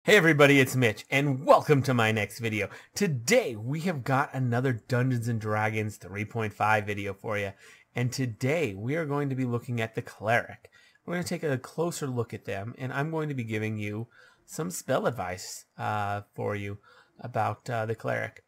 Hey everybody, it's Mitch, and welcome to my next video. Today, we have got another Dungeons & Dragons 3.5 video for you. And today, we are going to be looking at the Cleric. We're going to take a closer look at them, and I'm going to be giving you some spell advice for you about the Cleric.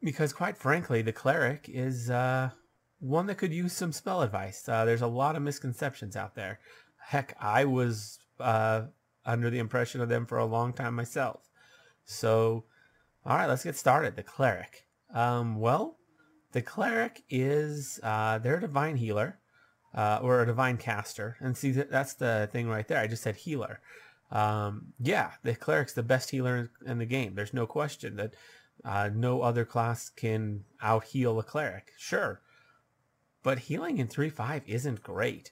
Because quite frankly, the Cleric is one that could use some spell advice. There's a lot of misconceptions out there. Heck, I was under the impression of them for a long time myself. So, all right, let's get started. The Cleric. Well, the Cleric is they're a divine healer or a divine caster. And see, that's the thing right there. I just said healer. Yeah, the Cleric's the best healer in the game. There's no question that no other class can out-heal a Cleric. Sure. But healing in 3.5 isn't great.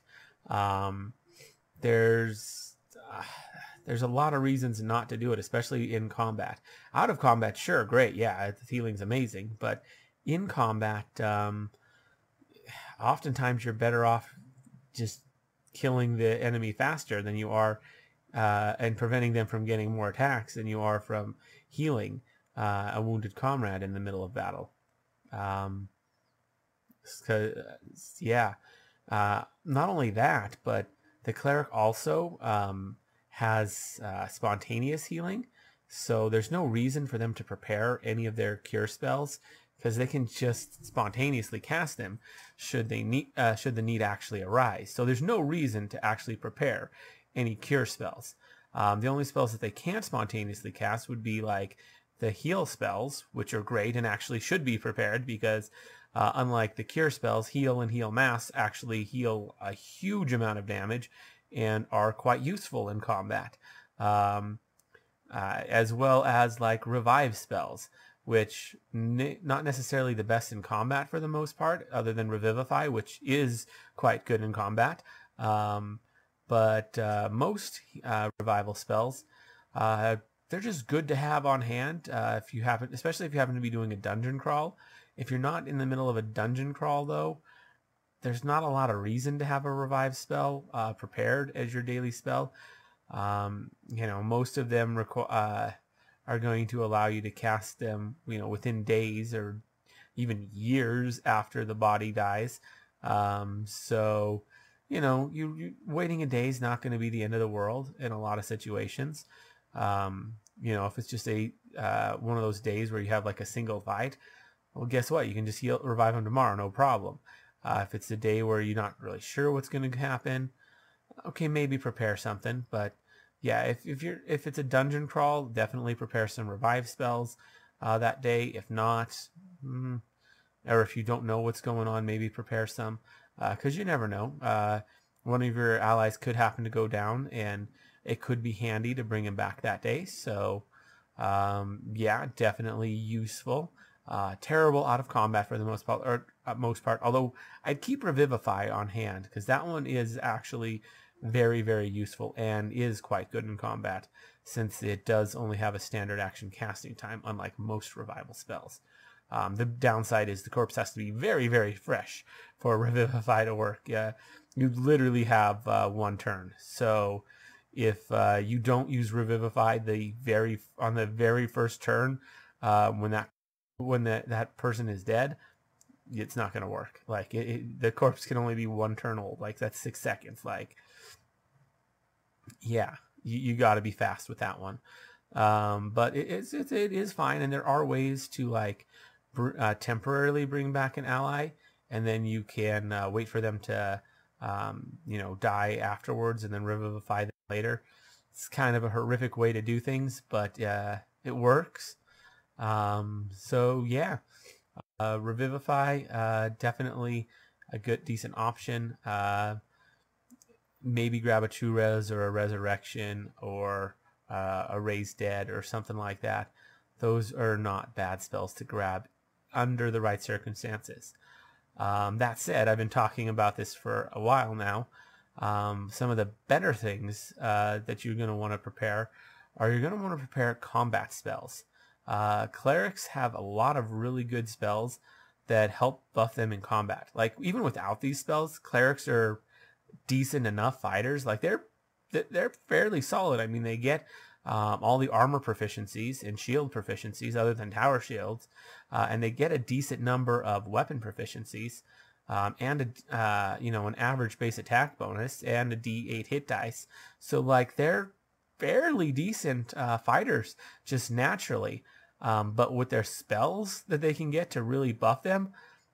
There's a lot of reasons not to do it, especially in combat. Out of combat, sure, great, yeah, the healing's amazing. But in combat, oftentimes you're better off just killing the enemy faster than you are and preventing them from getting more attacks than you are from healing a wounded comrade in the middle of battle. Yeah, not only that, but the Cleric also has spontaneous healing, so there's no reason for them to prepare any of their cure spells because they can just spontaneously cast them should the need actually arise. So there's no reason to actually prepare any cure spells. The only spells that they can't spontaneously cast would be like the heal spells, which are great and actually should be prepared because unlike the cure spells, heal and heal mass actually heal a huge amount of damage and are quite useful in combat, as well as like revive spells, which not necessarily the best in combat for the most part, other than Revivify, which is quite good in combat. But most revival spells, they're just good to have on hand if you happen, especially if you happen to be doing a dungeon crawl. If you're not in the middle of a dungeon crawl, though, there's not a lot of reason to have a revive spell prepared as your daily spell. Most of them are going to allow you to cast them, within days or even years after the body dies. So, you waiting a day is not going to be the end of the world in a lot of situations. If it's just one of those days where you have like a single fight, well, guess what? You can just revive them tomorrow, no problem. If it's a day where you're not really sure what's going to happen, okay, maybe prepare something. But yeah, if it's a dungeon crawl, definitely prepare some revive spells that day. If not, or if you don't know what's going on, maybe prepare some, because you never know. One of your allies could happen to go down, and it could be handy to bring him back that day. So yeah, definitely useful. Terrible out of combat for the most part, although I'd keep Revivify on hand because that one is actually very, very useful and is quite good in combat since it does only have a standard action casting time, unlike most revival spells. The downside is the corpse has to be very, very fresh for Revivify to work. You literally have one turn. So if you don't use Revivify on the very first turn, when that person is dead, it's not going to work. Like the corpse can only be one turn old. Like that's 6 seconds. Like, yeah, you got to be fast with that one. But it is fine, and there are ways to like temporarily bring back an ally, and then you can wait for them to die afterwards, and then revivify them later. It's kind of a horrific way to do things, but it works. So yeah, Revivify, definitely a good, decent option. Maybe grab a True Res or a Resurrection or a Raise Dead or something like that. Those are not bad spells to grab under the right circumstances. That said, I've been talking about this for a while now. Some of the better things that you're going to want to prepare are you're going to want to prepare combat spells. Clerics have a lot of really good spells that help buff them in combat. Like even without these spells, clerics are decent enough fighters. Like they're they're fairly solid. I mean, they get all the armor proficiencies and shield proficiencies other than tower shields, and they get a decent number of weapon proficiencies, and an average base attack bonus and a D8 hit dice. So like they're fairly decent fighters just naturally, but with their spells that they can get to really buff them,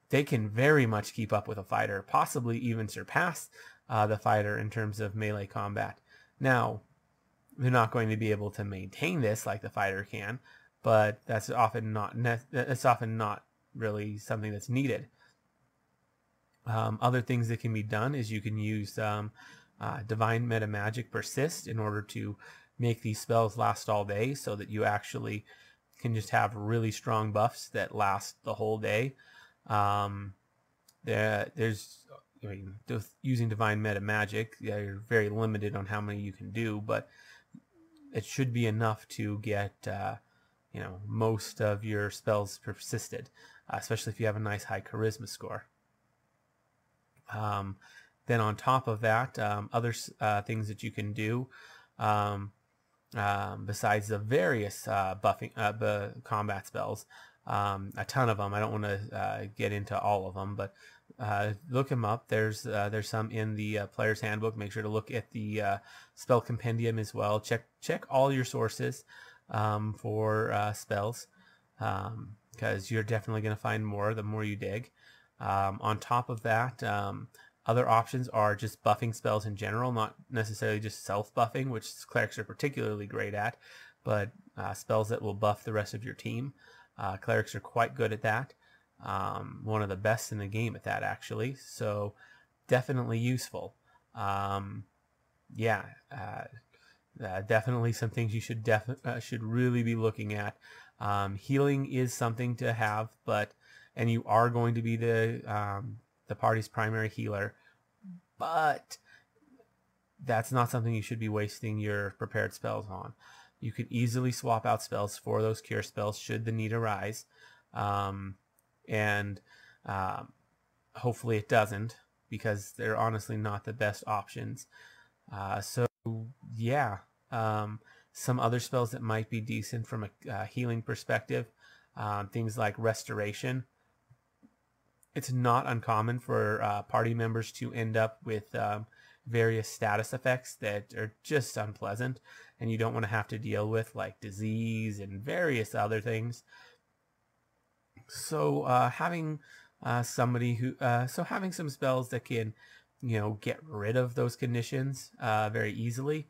they can very much keep up with a fighter, possibly even surpass the fighter in terms of melee combat. Now, they're not going to be able to maintain this like the fighter can, but that's often not really something that's needed. Other things that can be done is you can use Divine Metamagic Persist in order to make these spells last all day, so that you actually can just have really strong buffs that last the whole day. Using Divine Metamagic, you're very limited on how many you can do, but it should be enough to get most of your spells persisted, especially if you have a nice high charisma score. Then on top of that, other things that you can do, besides the various combat spells, a ton of them. I don't want to get into all of them, but look them up. There's some in the player's handbook. Make sure to look at the spell compendium as well. Check all your sources for spells, because you're definitely going to find more the more you dig. On top of that, other options are just buffing spells in general, not necessarily just self-buffing, which clerics are particularly great at, but spells that will buff the rest of your team. Clerics are quite good at that. One of the best in the game at that, actually. So definitely useful. Definitely some things you should really be looking at. Healing is something to have, and you are going to be the party's primary healer, but that's not something you should be wasting your prepared spells on. You could easily swap out spells for those cure spells should the need arise, and hopefully it doesn't, because they're honestly not the best options. Some other spells that might be decent from a healing perspective, things like Restoration. It's not uncommon for party members to end up with various status effects that are just unpleasant, and you don't want to have to deal with, like disease and various other things. So having some spells that can get rid of those conditions very easily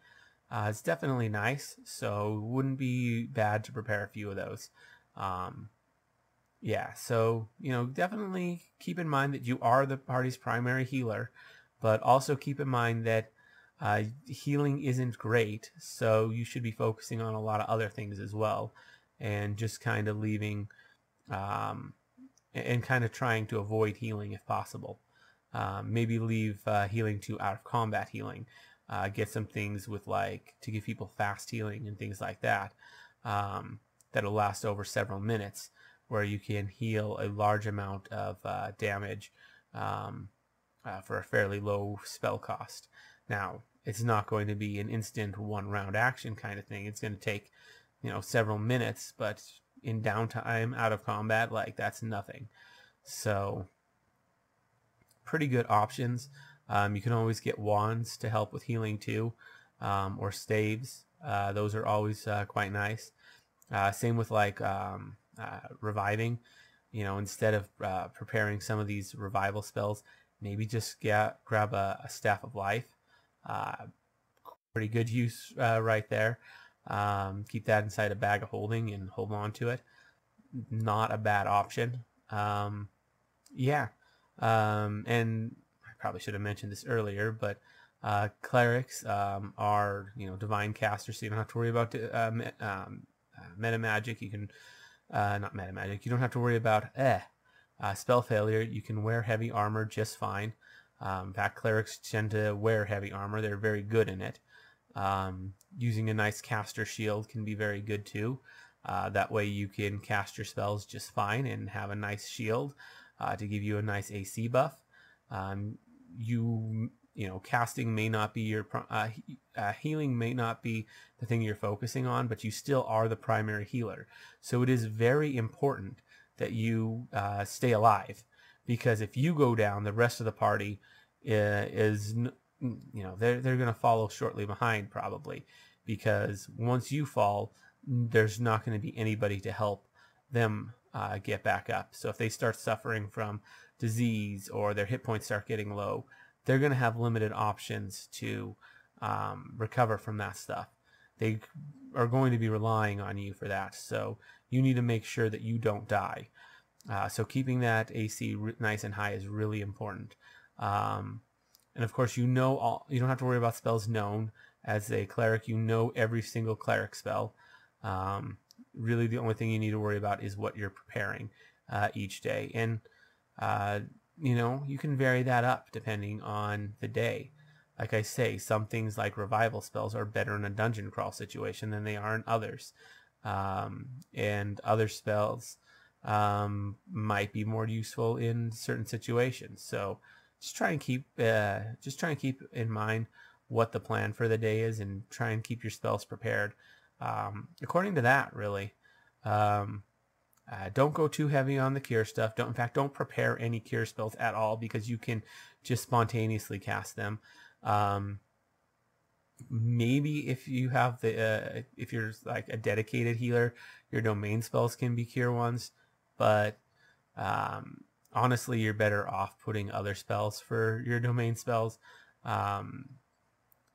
is definitely nice. So it wouldn't be bad to prepare a few of those. So definitely keep in mind that you are the party's primary healer, but also keep in mind that healing isn't great, so you should be focusing on a lot of other things as well, and just kind of leaving and kind of trying to avoid healing if possible. Maybe leave healing to out of combat healing. Get some things with, like, to give people fast healing and things like that, that'll last over several minutes, where you can heal a large amount of damage for a fairly low spell cost. Now, it's not going to be an instant one-round action kind of thing. It's going to take, several minutes, but in downtime, out of combat, like, that's nothing. So, pretty good options. You can always get wands to help with healing too, or staves. Those are always quite nice. Same with, like, reviving. Instead of preparing some of these revival spells, maybe just grab a Staff of Life. Pretty good use right there. Keep that inside a bag of holding and hold on to it. Not a bad option. And I probably should have mentioned this earlier, but clerics are divine casters, so you don't have to worry about metamagic. You can not metamagic. You don't have to worry about spell failure. You can wear heavy armor just fine. In fact, clerics tend to wear heavy armor. They're very good in it. Using a nice caster shield can be very good too. That way you can cast your spells just fine and have a nice shield to give you a nice AC buff. You casting may not be your healing may not be the thing you're focusing on, but you still are the primary healer. So it is very important that you stay alive, because if you go down, the rest of the party is they're going to follow shortly behind, probably, because once you fall, there's not going to be anybody to help them get back up. So if they start suffering from disease or their hit points start getting low, they're going to have limited options to recover from that stuff. They are going to be relying on you for that. So you need to make sure that you don't die. So keeping that AC nice and high is really important. And of course, you don't have to worry about spells known. As a cleric, you know every single cleric spell. Really, the only thing you need to worry about is what you're preparing each day. And, you can vary that up depending on the day. Like I say, some things like revival spells are better in a dungeon crawl situation than they are in others. And other spells might be more useful in certain situations. So just try and keep in mind what the plan for the day is, and try and keep your spells prepared according to that, really. Don't go too heavy on the cure stuff. In fact, don't prepare any cure spells at all, because you can just spontaneously cast them. Maybe if you have if you're like a dedicated healer, your domain spells can be cure ones, but honestly, you're better off putting other spells for your domain spells.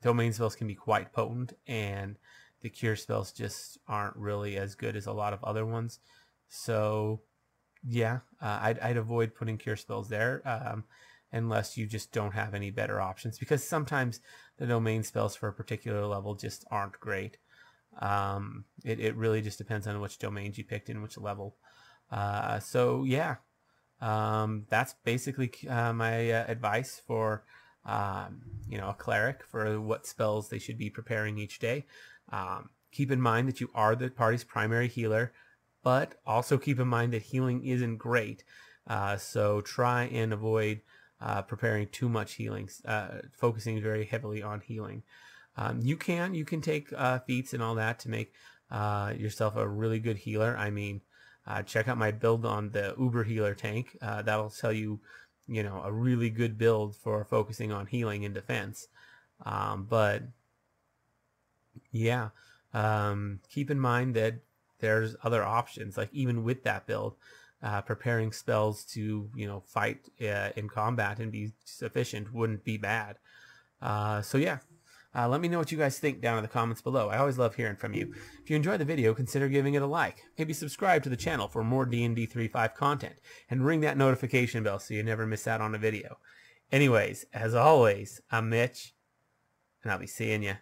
Domain spells can be quite potent, and the cure spells just aren't really as good as a lot of other ones. So yeah, I'd avoid putting cure spells there unless you just don't have any better options, because sometimes the domain spells for a particular level just aren't great. It really just depends on which domains you picked in which level. So yeah, that's basically my advice for a cleric, for what spells they should be preparing each day. Keep in mind that you are the party's primary healer, but also keep in mind that healing isn't great. So try and avoid preparing too much healing, focusing very heavily on healing. You can take feats and all that to make yourself a really good healer. I mean, check out my build on the Uber Healer tank. That'll tell you, a really good build for focusing on healing and defense. But yeah, keep in mind that there's other options. Like even with that build, preparing spells to fight in combat and be sufficient wouldn't be bad. So yeah. Let me know what you guys think down in the comments below. I always love hearing from you. If you enjoyed the video, consider giving it a like. Maybe subscribe to the channel for more D&D 3.5 content. And ring that notification bell so you never miss out on a video. Anyways, as always, I'm Mitch, and I'll be seeing you